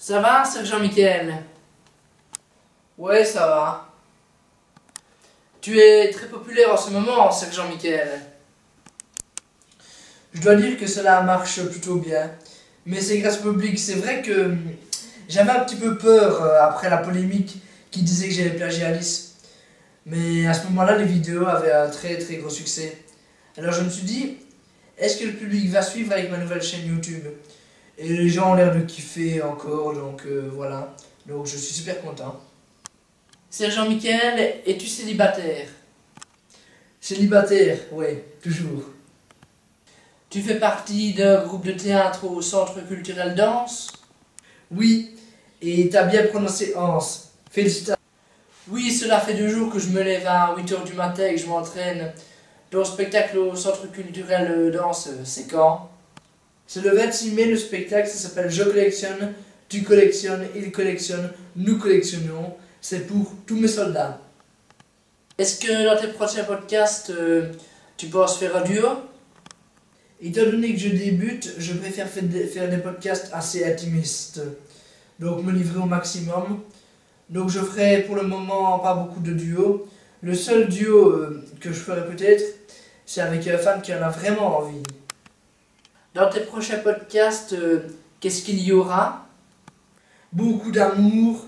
Ça va, Sergent Michael? Ouais, ça va. Tu es très populaire en ce moment, Sergent Michael. Je dois dire que cela marche plutôt bien. Mais c'est grâce au public. C'est vrai que j'avais un petit peu peur après la polémique qui disait que j'avais plagié Alice. Mais à ce moment-là, les vidéos avaient un très très gros succès. Alors je me suis dit, est-ce que le public va suivre avec ma nouvelle chaîne YouTube? Et les gens ont l'air de kiffer encore, donc voilà. Donc je suis super content. Sergent Michael, es-tu célibataire? Célibataire, ouais, toujours. Tu fais partie d'un groupe de théâtre au Centre culturel Danse? Oui, et t'as bien prononcé Hans. Félicitations. Oui, cela fait 2 jours que je me lève à 8 h du matin et que je m'entraîne. Ton spectacle au Centre culturel Danse, c'est quand? C'est le 26 mai, le spectacle, ça s'appelle Je collectionne, tu collectionnes, il collectionne, nous collectionnons. C'est pour tous mes soldats. Est-ce que dans tes prochains podcasts, tu penses faire un duo? Étant donné que je débute, je préfère faire des podcasts assez intimistes. Donc me livrer au maximum. Donc je ferai pour le moment pas beaucoup de duos. Le seul duo que je ferai peut-être, c'est avec un fan qui en a vraiment envie. Dans tes prochains podcasts, qu'est-ce qu'il y aura? Beaucoup d'amour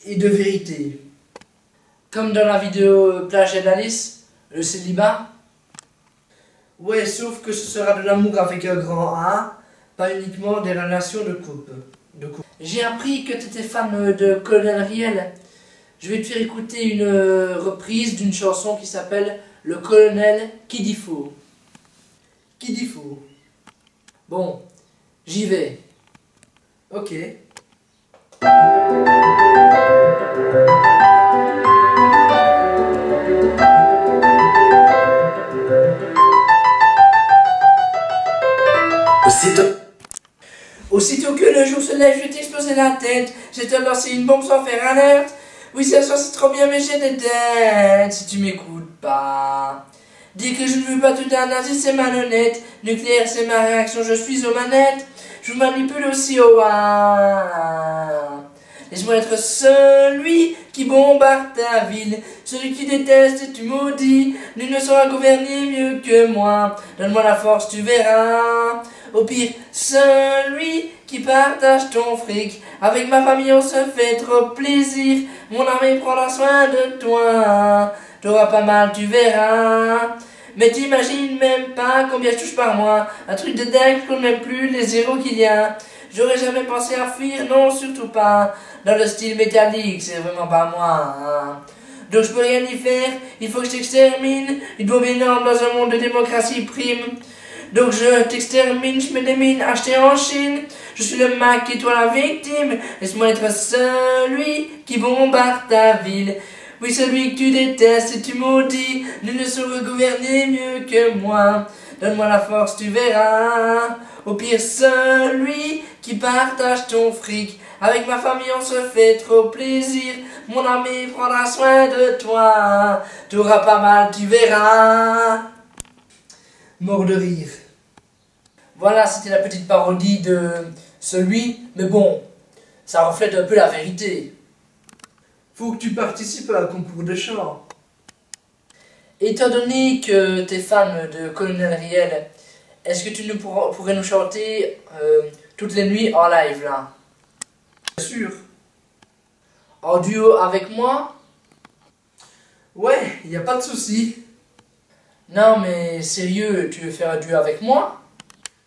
et de vérité. Comme dans la vidéo Plagiat d'Alice, le célibat? Ouais, sauf que ce sera de l'amour avec un grand A, pas uniquement des relations de couple. J'ai appris que tu étais fan de Colonel Riel. Je vais te faire écouter une reprise d'une chanson qui s'appelle Le Colonel qui dit faux. Qui dit faux? Bon, j'y vais. Ok. Aussitôt que le jour se lève, je vais t'exploser la tête. Je vais te lancer une bombe sans faire alerte. Oui, ce soir c'est trop bien, mais j'ai des dettes. Si tu m'écoutes pas. Dis que je ne veux pas tout un nazi, c'est malhonnête. Nucléaire, c'est ma réaction, je suis aux manettes. Je vous manipule aussi au Laisse-moi être celui qui bombarde ta ville, celui qui déteste et tu maudis. Nul ne saura gouverner mieux que moi. Donne-moi la force, tu verras. Au pire, celui qui partage ton fric. Avec ma famille, on se fait trop plaisir. Mon armée prendra soin de toi. T'auras pas mal, tu verras. Mais t'imagines même pas combien je touche par mois. Un truc de dingue, je compte même plus les zéros qu'il y a. J'aurais jamais pensé à fuir, non, surtout pas. Dans le style métallique, c'est vraiment pas moi. Hein. Donc je peux rien y faire, il faut que je t'extermine. Une bombe énorme dans un monde de démocratie prime. Donc je t'extermine, je mets des mines achetées en Chine. Je suis le Mac et toi la victime. Laisse-moi être celui qui bombarde ta ville. Oui, celui que tu détestes et tu maudis. Nul ne saura gouverner mieux que moi. Donne-moi la force, tu verras. Au pire, celui qui partage ton fric. Avec ma famille, on se fait trop plaisir. Mon armée prendra soin de toi. T'auras pas mal, tu verras. Mort de rire. Voilà, c'était la petite parodie de celui, mais bon, ça reflète un peu la vérité. Faut que tu participes à un concours de chant. Étant donné que tu es fan de Colonel Riel, est-ce que tu pourrais nous chanter toutes les nuits en live là? Bien sûr. En duo avec moi? Ouais, y a pas de souci. Non mais sérieux, tu veux faire un duo avec moi?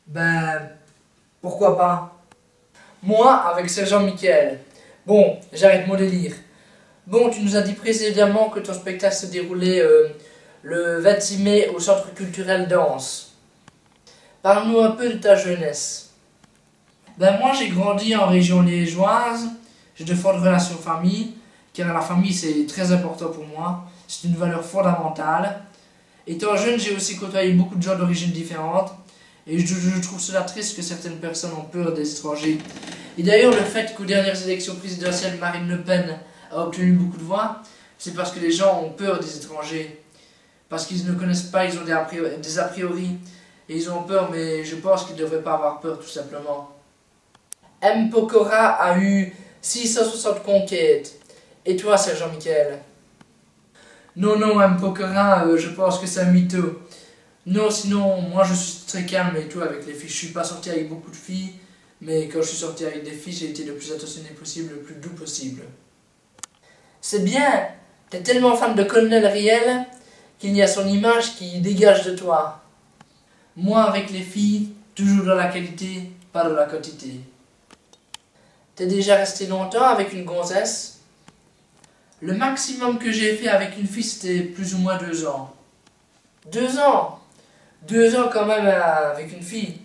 Ben, pourquoi pas? Moi avec Sergent Michael. Bon, j'arrête mon délire. Bon, tu nous as dit précédemment que ton spectacle se déroulait le 26 mai au Centre culturel Danse. Parle-nous un peu de ta jeunesse. Ben moi j'ai grandi en région liégeoise, j'ai de fortes relations famille, car la famille c'est très important pour moi, c'est une valeur fondamentale. Étant jeune, j'ai aussi côtoyé beaucoup de gens d'origines différentes, et je trouve cela triste que certaines personnes ont peur des étrangers. Et d'ailleurs, le fait qu'aux dernières élections présidentielles, Marine Le Pen a obtenu beaucoup de voix, c'est parce que les gens ont peur des étrangers. Parce qu'ils ne connaissent pas, ils ont des a priori, et ils ont peur, mais je pense qu'ils ne devraient pas avoir peur tout simplement. M. Pokora a eu 660 conquêtes. Et toi, Sergent Michael? Non, non, M. Pokora, je pense que c'est un mytho. Non, sinon, moi je suis très calme et tout avec les filles. Je suis pas sorti avec beaucoup de filles, mais quand je suis sorti avec des filles, j'ai été le plus attentionné possible, le plus doux possible. C'est bien, t'es tellement fan de Colonel Riel qu'il y a son image qui dégage de toi. Moi, avec les filles, toujours dans la qualité, pas dans la quantité. T'es déjà resté longtemps avec une gonzesse? Le maximum que j'ai fait avec une fille, c'était plus ou moins 2 ans. 2 ans? 2 ans quand même avec une fille.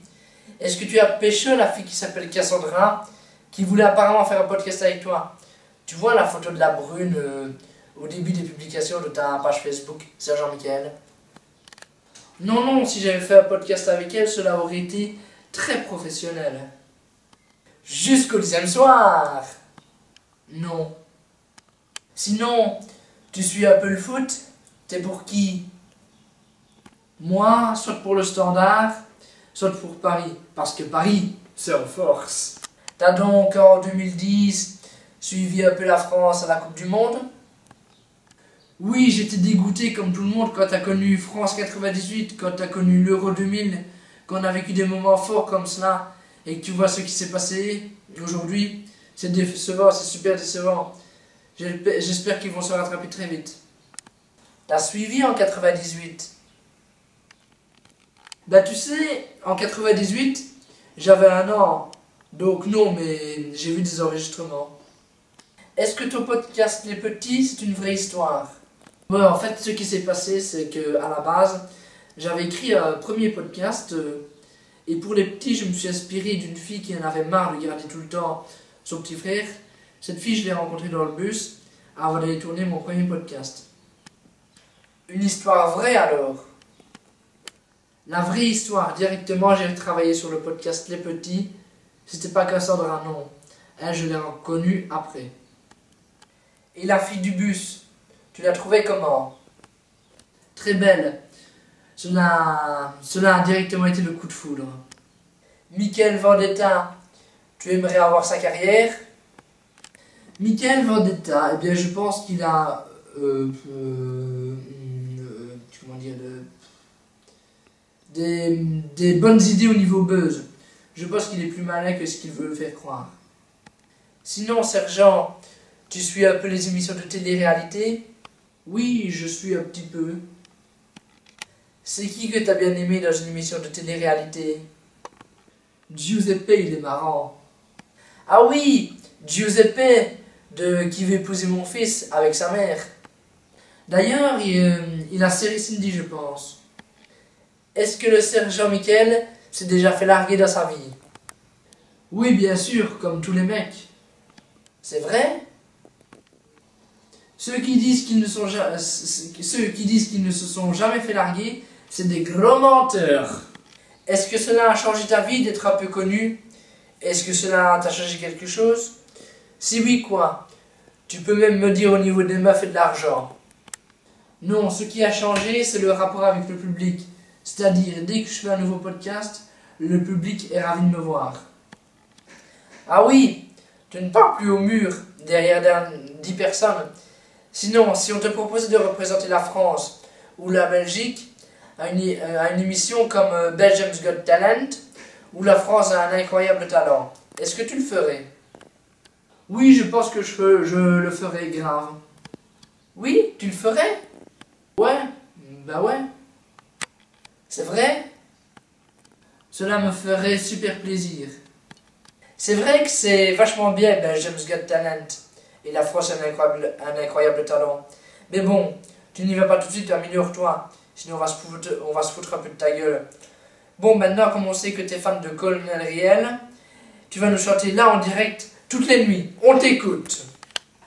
Est-ce que tu as pécho la fille qui s'appelle Cassandra, qui voulait apparemment faire un podcast avec toi? Tu vois la photo de la brune au début des publications de ta page Facebook, Sergent Michael? Non, non, si j'avais fait un podcast avec elle, cela aurait été très professionnel. Jusqu'au 10e soir? Non. Sinon, tu suis un peu le foot? T'es pour qui? Moi, soit pour le Standard, soit pour Paris. Parce que Paris, c'est en force. T'as donc en 2010 suivi un peu la France à la Coupe du Monde? Oui, j'étais dégoûté comme tout le monde quand t'as connu France 98, quand t'as connu l'Euro 2000, quand on a vécu des moments forts comme cela, et que tu vois ce qui s'est passé aujourd'hui. C'est décevant, c'est super décevant. J'espère qu'ils vont se rattraper très vite. T'as suivi en 98? Bah tu sais, en 98, j'avais 1 an. Donc non, mais j'ai vu des enregistrements. Est-ce que ton podcast Les Petits, c'est une vraie histoire? Ouais, en fait, ce qui s'est passé, c'est que à la base, j'avais écrit un premier podcast, et pour les petits, je me suis inspiré d'une fille qui en avait marre de garder tout le temps son petit frère. Cette fille, je l'ai rencontrée dans le bus, avant d'aller tourner mon premier podcast. Une histoire vraie alors? La vraie histoire, directement, j'ai travaillé sur le podcast Les Petits. C'était pas Cassandra, non. Elle, je l'ai reconnue après. Et la fille du bus, tu l'as trouvée comment? Très belle. Cela a directement été le coup de foudre. Michael Vendetta, tu aimerais avoir sa carrière? Michael Vendetta, eh bien je pense qu'il a... comment dire... des bonnes idées au niveau buzz. Je pense qu'il est plus malin que ce qu'il veut faire croire. Sinon, Sergent, tu suis un peu les émissions de télé-réalité? Oui, je suis un petit peu. C'est qui que t'as bien aimé dans une émission de télé-réalité? Giuseppe, il est marrant. Ah oui, Giuseppe, de Qui veut épouser mon fils avec sa mère. D'ailleurs, il a série Cindy, je pense. Est-ce que le sergent Michael s'est déjà fait larguer dans sa vie? Oui, bien sûr, comme tous les mecs. C'est vrai? Ceux qui disent qu'ils ne se sont jamais fait larguer, c'est des gros menteurs. Est-ce que cela a changé ta vie d'être un peu connu? Est-ce que cela t'a changé quelque chose? Si oui, quoi? Tu peux même me dire au niveau des meufs et de l'argent. Non, ce qui a changé, c'est le rapport avec le public. C'est-à-dire, dès que je fais un nouveau podcast, le public est ravi de me voir. Ah oui, tu ne parles plus au mur, derrière 10 personnes. Sinon, si on te proposait de représenter la France ou la Belgique à une émission comme Belgium's Got Talent, où la France a un incroyable talent, est-ce que tu le ferais? Oui, je pense que je le ferais grave. Oui, tu le ferais? Ouais, bah ouais. C'est vrai? Cela me ferait super plaisir. C'est vrai que c'est vachement bien Belgium's Got Talent. Et la France a un incroyable talent. Mais bon, tu n'y vas pas tout de suite, améliore-toi. Sinon on va se foutre un peu de ta gueule. Bon, maintenant comme on sait que tu es fan de Colonel Riel, tu vas nous chanter là en direct toutes les nuits. On t'écoute.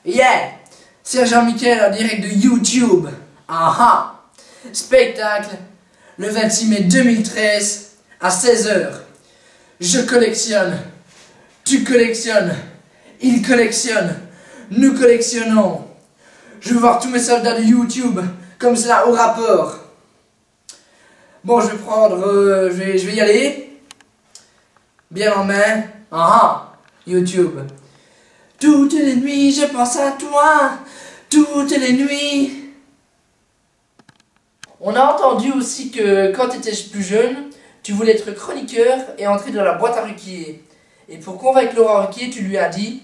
Yeah! Sergent Michael en direct de YouTube. Aha! Spectacle le 26 mai 2013 à 16h. Je collectionne. Tu collectionnes. Il collectionne. Nous collectionnons. Je veux voir tous mes soldats de YouTube comme cela au rapport. Bon, je vais prendre... je vais y aller. Bien en main. Ah ah. YouTube. Toutes les nuits, je pense à toi. Toutes les nuits. On a entendu aussi que quand tu étais plus jeune, tu voulais être chroniqueur et entrer dans la boîte à Ruquier. Et pour convaincre Laurent Ruquier, tu lui as dit...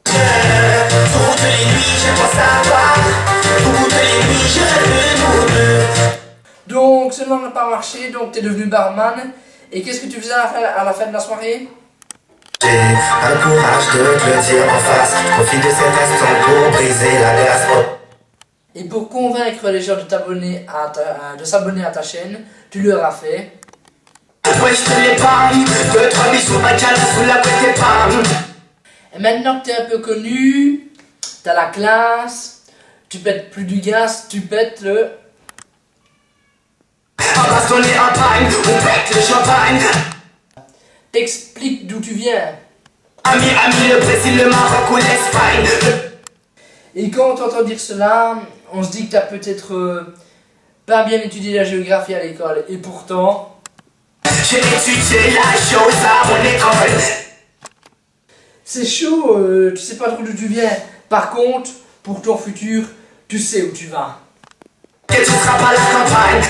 Toutes les nuits, je pense à toi. Toutes les nuits, je rêve de nous deux. Donc, cela n'a pas marché, donc tu es devenu barman. Et qu'est-ce que tu faisais à la fin de la soirée? J'ai un courage de te le dire en face. Profite de cet instant pour briser la glace. Et pour convaincre les gens de s'abonner à ta chaîne, tu leur as fait... Ouais, je te l'épargne. 2-3 bisous, un câlin sous la couette épargne. Et maintenant que tu es un peu connu, tu as la classe, tu pètes plus du gaz, tu pètes le... On va se donner un pagne, on pète le champagne. T'expliques d'où tu viens. Ami, le Brésil, le Maroc ou l'Espagne. Et quand on entend dire cela, on se dit que tu as peut-être pas bien étudié la géographie à l'école. Et pourtant... J'ai étudié la chose à mon école. C'est chaud, tu sais pas trop d'où tu viens. Par contre, pour ton futur, tu sais où tu vas. Et tu seras pas à la campagne.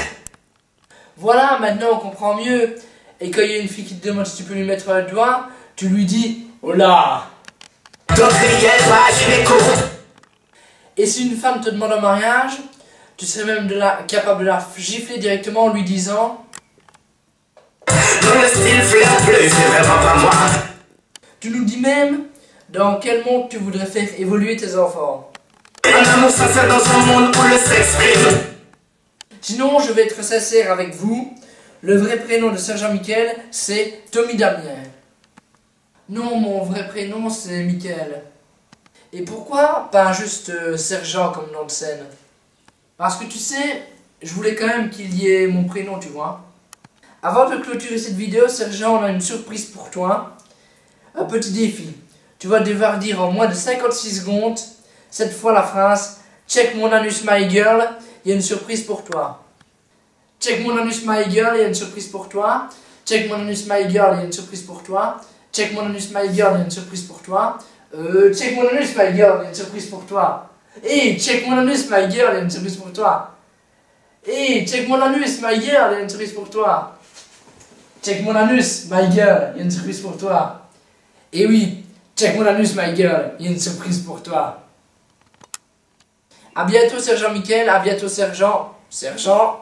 Voilà, maintenant on comprend mieux. Et quand il y a une fille qui te demande si tu peux lui mettre un doigt, tu lui dis « Oh là !» Donc réel, va gynéco. Et si une femme te demande un mariage, tu serais même capable de la gifler directement en lui disant Dans le style fleur bleue, c'est vraiment pas moi. Tu nous dis même dans quel monde tu voudrais faire évoluer tes enfants. Un amour sincère dans un monde où le sexe prime. Sinon, je vais être sincère avec vous. Le vrai prénom de Sergent Michael, c'est Tommy Damien. Non, mon vrai prénom, c'est Michael. Et pourquoi pas juste Sergent comme nom de scène? Parce que tu sais, je voulais quand même qu'il y ait mon prénom, tu vois. Avant de clôturer cette vidéo, Sergent, on a une surprise pour toi. Un petit défi. Tu vas devoir dire en moins de 56 secondes, cette fois la phrase « Check mon anus, my girl », il y a une surprise pour toi. Check mon anus, my girl, il y a une surprise pour toi. Check mon anus, my girl, il y a une surprise pour toi. Check mon anus, my girl, il y a une surprise pour toi. Check mon anus, my girl, il y a une surprise pour toi. Et check mon anus, my girl, il y a une surprise pour toi. Et check mon anus, my girl, il y a une surprise pour toi. Check mon anus, my girl, il y a une surprise pour toi. Et oui, check mon anus, my girl, il y a une surprise pour toi. A bientôt, Sergent Michael, à bientôt, Sergent. Sergent.